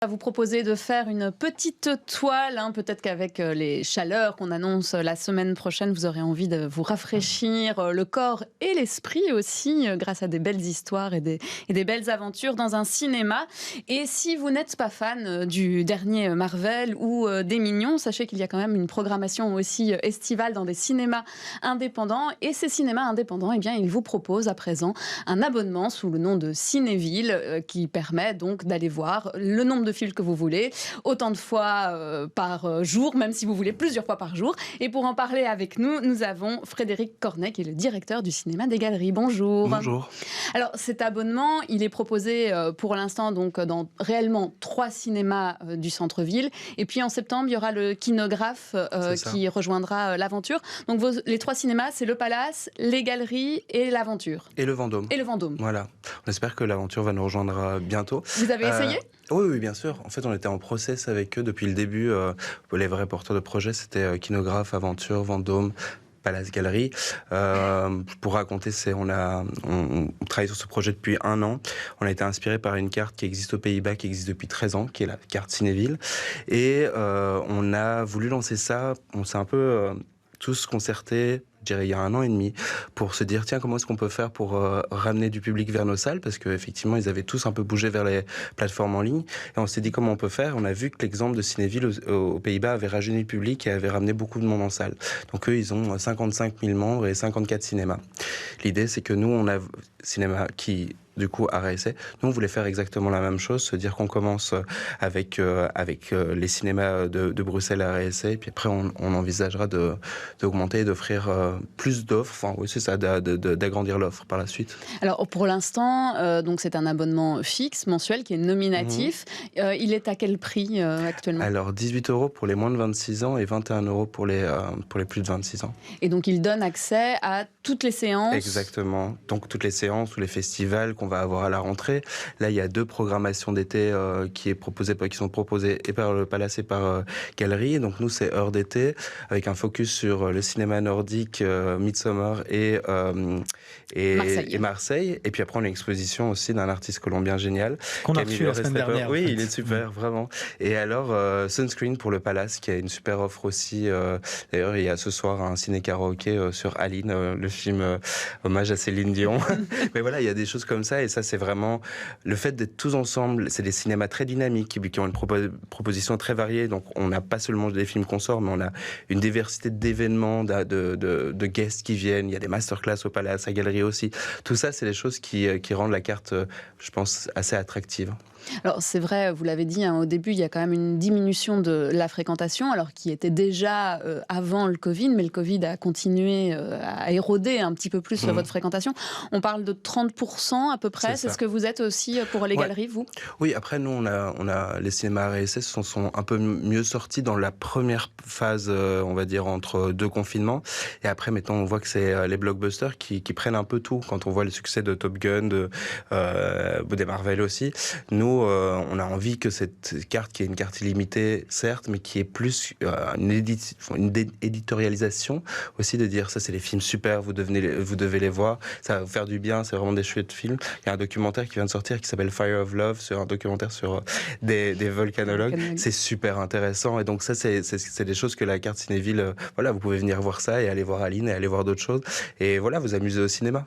À vous proposer de faire une petite toile, peut-être qu'avec les chaleurs qu'on annonce la semaine prochaine, vous aurez envie de vous rafraîchir le corps et l'esprit aussi, grâce à des belles histoires et des belles aventures dans un cinéma. Et si vous n'êtes pas fan du dernier Marvel ou des Mignons, sachez qu'il y a quand même une programmation aussi estivale dans des cinémas indépendants. Et ces cinémas indépendants, eh bien, ils vous proposent à présent un abonnement sous le nom de Cinéville qui permet donc d'aller voir le nombre de films que vous voulez, autant de fois par jour, même si vous voulez plusieurs fois par jour. Et pour en parler avec nous, nous avons Frédéric Cornet, qui est le directeur du cinéma des Galeries. Bonjour. Bonjour. Alors, cet abonnement, il est proposé pour l'instant donc dans réellement 3 cinémas du centre-ville. Et puis en septembre, il y aura le Kinographe qui rejoindra l'aventure. Donc les 3 cinémas, c'est le Palace, les Galeries et l'aventure. Et le Vendôme. Et le Vendôme. Voilà. On espère que l'aventure va nous rejoindre bientôt. Vous avez essayé ? Oui, bien sûr. En fait, on était en process avec eux depuis le début. Les vrais porteurs de projet, c'était Kinographe, Aventure, Vendôme, Palace Galerie. Pour raconter, on travaille sur ce projet depuis 1 an. On a été inspiré par une carte qui existe aux Pays-Bas, qui existe depuis 13 ans, qui est la carte Cinéville. Et on a voulu lancer ça. On s'est un peu tous concertés, je dirais il y a 1 an et demi, pour se dire tiens, comment est-ce qu'on peut faire pour ramener du public vers nos salles, parce qu'effectivement ils avaient tous un peu bougé vers les plateformes en ligne, et on s'est dit comment on peut faire. On a vu que l'exemple de Cinéville aux Pays-Bas avait rajeuni le public et avait ramené beaucoup de monde en salle. Donc eux, ils ont 55 000 membres et 54 cinémas. L'idée, c'est que nous, on a cinéma qui du coup à RSA. Nous, on voulait faire exactement la même chose, se dire qu'on commence avec les cinémas de Bruxelles à RSA, et puis après on envisagera d'augmenter et d'offrir plus d'offres. Enfin, oui, c'est ça, d'agrandir l'offre par la suite. Alors pour l'instant, donc c'est un abonnement fixe mensuel qui est nominatif. Il est à quel prix actuellement ? Alors 18 € pour les moins de 26 ans et 21 € pour les plus de 26 ans. Et donc il donne accès à toutes les séances ? Exactement. Donc toutes les séances, tous les festivals qu'on va avoir à la rentrée. Là, il y a 2 programmations d'été qui sont proposées et par le Palace et par Galerie. Donc nous, c'est heure d'été avec un focus sur le cinéma nordique, Midsommar et Marseille. Et puis après, on a une exposition aussi d'un artiste colombien génial. Qu'on a reçu la semaine dernière. Oui, il est super, vraiment. Et alors, Sunscreen pour le Palace, qui a une super offre aussi. D'ailleurs, il y a ce soir un ciné-karaoké sur Aline, le film hommage à Céline Dion. Mais voilà, il y a des choses comme ça, et ça, c'est vraiment le fait d'être tous ensemble. C'est des cinémas très dynamiques qui ont une proposition très variée. Donc, on n'a pas seulement des films qu'on sort, mais on a une diversité d'événements, de guests qui viennent. Il y a des masterclass au Palace, à Galerie aussi. Tout ça, c'est des choses qui rendent la carte, je pense, assez attractive. Alors c'est vrai, vous l'avez dit au début, il y a quand même une diminution de la fréquentation, alors qui était déjà avant le Covid, mais le Covid a continué à éroder un petit peu plus votre fréquentation. On parle de 30% à peu près. C'est ce que vous êtes aussi pour les galeries, vous ? Oui, après nous, on a les cinémas RSS sont un peu mieux sortis dans la première phase, on va dire, entre 2 confinements. Et après, maintenant, on voit que c'est les blockbusters qui prennent un peu tout. Quand on voit le succès de Top Gun, des Marvel aussi, nous, on a envie que cette carte, qui est une carte illimitée, certes, mais qui est plus une éditorialisation aussi, de dire ça, c'est les films super, vous devez les voir, ça va vous faire du bien, c'est vraiment des chouettes films. Il y a un documentaire qui vient de sortir qui s'appelle Fire of Love, c'est un documentaire sur des volcanologues. C'est super intéressant, et donc ça, c'est des choses que la carte Cinéville, voilà, vous pouvez venir voir ça et aller voir Aline et aller voir d'autres choses, et voilà, vous amuser au cinéma.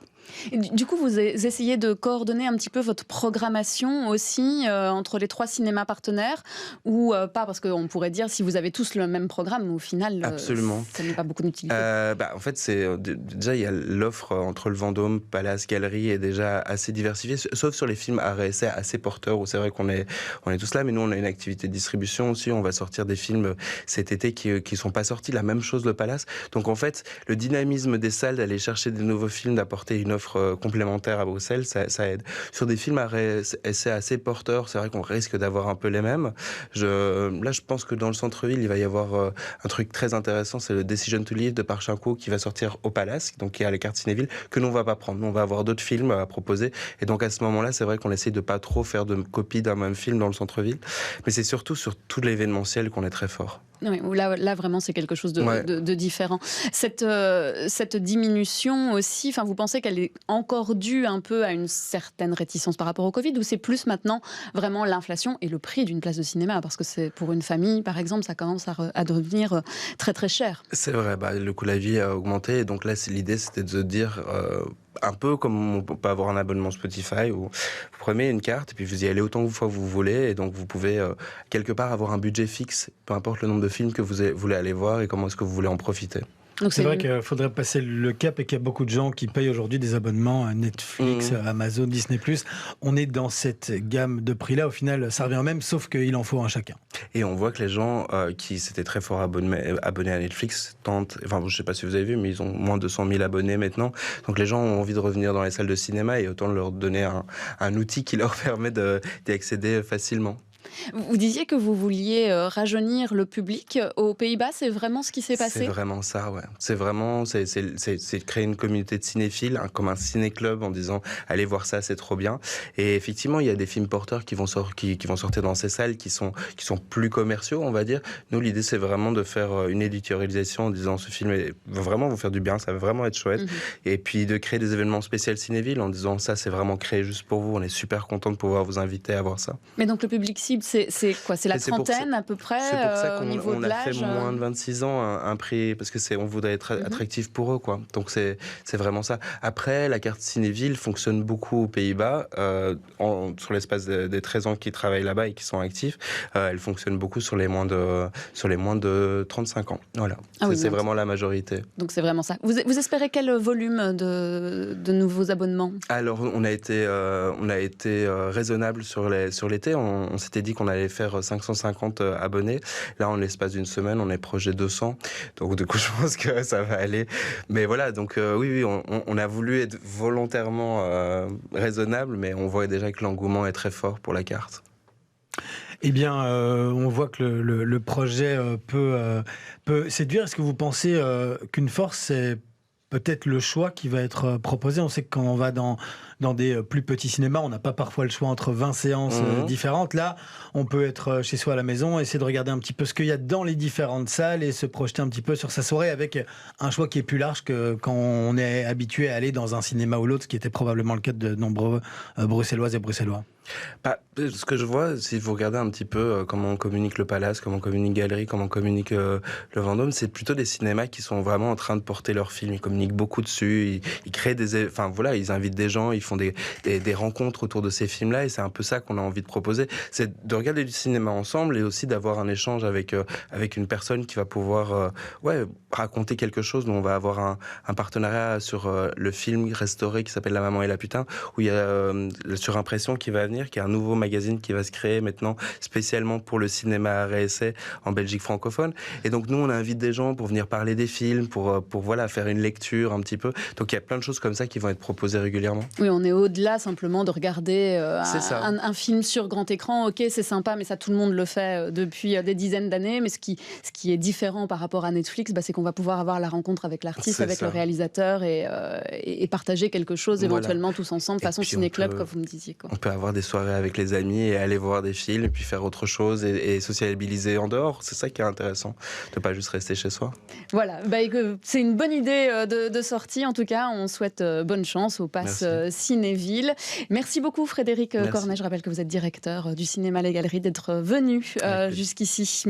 Et du coup, vous essayez de coordonner un petit peu votre programmation aussi entre les 3 cinémas partenaires, ou pas, parce qu'on pourrait dire si vous avez tous le même programme, au final, absolument, ça n'a pas beaucoup d'utilité. En fait, déjà, il y a l'offre entre le Vendôme, Palace, Galerie est déjà assez diversifiée, sauf sur les films à RSA assez porteurs, où c'est vrai qu'on est tous là, mais nous, on a une activité de distribution aussi, on va sortir des films cet été qui sont pas sortis, la même chose le Palace. Donc en fait, le dynamisme des salles d'aller chercher des nouveaux films, d'apporter une offre complémentaire à Bruxelles, ça aide. Sur des films à RSA assez porteurs, c'est vrai qu'on risque d'avoir un peu les mêmes. Là, je pense que dans le centre-ville, il va y avoir un truc très intéressant, c'est le Decision to Live de Parchinko qui va sortir au Palace, donc qui est à la carte Cinéville, que nous, on va pas prendre. Nous, on va avoir d'autres films à proposer. Et donc, à ce moment-là, c'est vrai qu'on essaie de pas trop faire de copie d'un même film dans le centre-ville. Mais c'est surtout sur tout l'événementiel qu'on est très fort. Oui, là vraiment, c'est quelque chose de différent. Cette diminution aussi, vous pensez qu'elle est encore due un peu à une certaine réticence par rapport au Covid, ou c'est plus maintenant vraiment l'inflation et le prix d'une place de cinéma? Parce que c'est pour une famille, par exemple, ça commence à devenir très très cher. C'est vrai, le coût de la vie a augmenté. Et donc là, l'idée, c'était de se dire... un peu comme on peut avoir un abonnement Spotify où vous prenez une carte et puis vous y allez autant de fois que vous voulez, et donc vous pouvez quelque part avoir un budget fixe, peu importe le nombre de films que vous voulez aller voir et comment est-ce que vous voulez en profiter. Donc c'est vrai qu'il faudrait passer le cap et qu'il y a beaucoup de gens qui payent aujourd'hui des abonnements à Netflix, Amazon, Disney+. On est dans cette gamme de prix-là. Au final, ça revient au même, sauf qu'il en faut un chacun. Et on voit que les gens qui s'étaient très fort abonnés à Netflix tentent... Enfin, je ne sais pas si vous avez vu, mais ils ont moins de 100 000 abonnés maintenant. Donc les gens ont envie de revenir dans les salles de cinéma et autant leur donner un outil qui leur permet d'y accéder facilement. Vous disiez que vous vouliez rajeunir le public aux Pays-Bas, c'est vraiment ce qui s'est passé? C'est vraiment ça, ouais. C'est créer une communauté de cinéphiles, comme un ciné-club, en disant allez voir ça, c'est trop bien. Et effectivement, il y a des films porteurs qui vont sortir dans ces salles qui sont plus commerciaux, on va dire. Nous, l'idée, c'est vraiment de faire une éditorialisation en disant ce film va vraiment vous faire du bien, ça va vraiment être chouette. Et puis de créer des événements spéciaux cinévilles en disant ça, c'est vraiment créé juste pour vous. On est super content de pouvoir vous inviter à voir ça. Mais donc le public cible, c'est quoi? C'est la trentaine à peu près? C'est pour ça au niveau de l'âge. On a fait moins de 26 ans un prix, parce que on voudrait être attractif pour eux, quoi. Donc c'est vraiment ça. Après, la carte Cinéville fonctionne beaucoup aux Pays-Bas, sur l'espace des 13 ans qui travaillent là-bas et qui sont actifs. Elle fonctionne beaucoup sur les moins de 35 ans. Voilà. C'est vraiment la majorité. Donc c'est vraiment ça. Vous espérez quel volume de nouveaux abonnements? Alors on a été raisonnable sur l'été. On s'était dit qu'on allait faire 550 abonnés. Là, en l'espace d'une semaine, on est proche de 200. Donc, du coup, je pense que ça va aller. Mais voilà, donc oui, on a voulu être volontairement raisonnable, mais on voit déjà que l'engouement est très fort pour la carte. Eh bien, on voit que le projet peut séduire. Est-ce que vous pensez qu'une force, c'est peut-être le choix qui va être proposé? On sait que quand on va dans des plus petits cinémas, on n'a pas parfois le choix entre 20 séances différentes. Là, on peut être chez soi à la maison, essayer de regarder un petit peu ce qu'il y a dans les différentes salles et se projeter un petit peu sur sa soirée avec un choix qui est plus large que quand on est habitué à aller dans un cinéma ou l'autre, ce qui était probablement le cas de nombreux Bruxelloises et Bruxellois. Ce que je vois, si vous regardez un petit peu comment on communique le Palace, comment on communique Galerie, comment on communique le Vendôme, c'est plutôt des cinémas qui sont vraiment en train de porter leurs films. Ils communiquent beaucoup dessus, ils créent ils invitent des gens, ils font des rencontres autour de ces films-là, et c'est un peu ça qu'on a envie de proposer. C'est de regarder du cinéma ensemble et aussi d'avoir un échange avec une personne qui va pouvoir raconter quelque chose. Nous, on va avoir un partenariat sur le film restauré qui s'appelle La Maman et la Putain, où il y a Surimpression qui va venir, qui est un nouveau magazine qui va se créer maintenant spécialement pour le cinéma à essai en Belgique francophone. Et donc nous, on invite des gens pour venir parler des films, pour faire une lecture un petit peu. Donc il y a plein de choses comme ça qui vont être proposées régulièrement. Oui, on est au-delà simplement de regarder un film sur grand écran. Ok, c'est sympa, mais ça tout le monde le fait depuis des dizaines d'années. Mais ce qui est différent par rapport à Netflix, c'est qu'on va pouvoir avoir la rencontre avec l'artiste, avec le réalisateur et partager quelque chose éventuellement tous ensemble, façon ciné-club, comme vous me disiez, quoi. On peut avoir des soirées avec les amis et aller voir des films et puis faire autre chose et sociabiliser en dehors. C'est ça qui est intéressant, de pas juste rester chez soi. Voilà, c'est une bonne idée de sortie. En tout cas, on souhaite bonne chance au Pass Cinéville. Merci beaucoup Frédéric Cornet. Je rappelle que vous êtes directeur du Cinéma Les Galeries, d'être venu jusqu'ici.